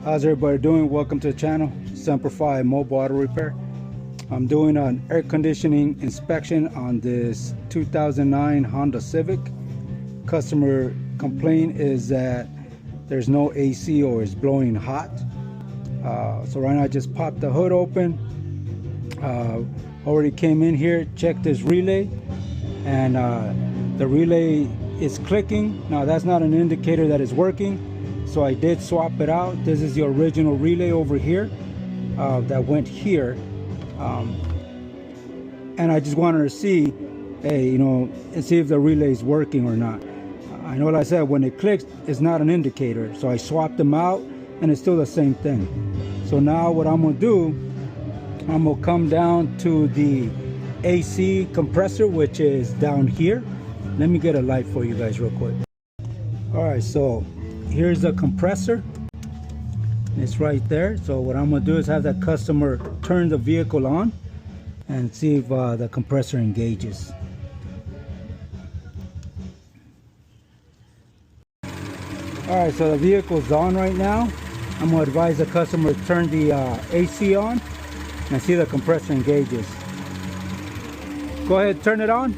How's everybody doing? Welcome to the channel, SemperFi Mobile Auto Repair. I'm doing an air conditioning inspection on this 2009 Honda Civic. Customer complaint is that there's no AC or it's blowing hot. So right now I just popped the hood open. Already came in here, checked this relay, and the relay is clicking. Now that's not an indicator that it's working, so I did swap it out. This is the original relay over here that went here, and I just wanted to see, hey, and see if the relay is working or not. I know, like I said, when it clicks, it's not an indicator, so I swapped them out and it's still the same thing. So now what I'm gonna do, I'm gonna come down to the AC compressor, which is down here. Let me get a light for you guys real quick. All right, so here's the compressor. It's right there. So what I'm gonna do is have that customer turn the vehicle on and see if the compressor engages. All right, so the vehicle's on right now. I'm gonna advise the customer to turn the AC on and see the compressor engages. Go ahead, turn it on.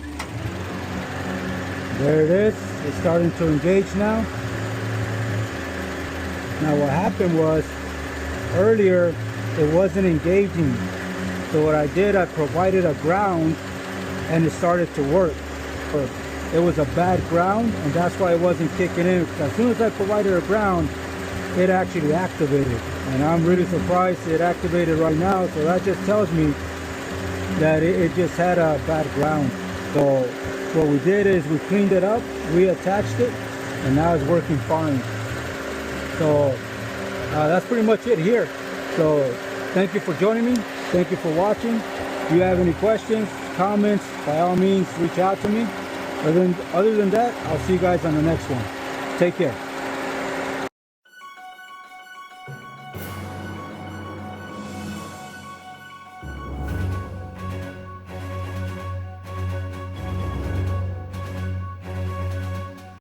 There it is. It's starting to engage now. Now what happened was, earlier it wasn't engaging. So what I did, I provided a ground and it started to work. But it was a bad ground, and that's why it wasn't kicking in. As soon as I provided a ground, it actually activated. And I'm really surprised it activated right now. So that just tells me that it just had a bad ground. So what we did is we cleaned it up, reattached it, and now it's working fine. So that's pretty much it here. So thank you for joining me. Thank you for watching. If you have any questions, comments, by all means reach out to me. Other than that, I'll see you guys on the next one. Take care.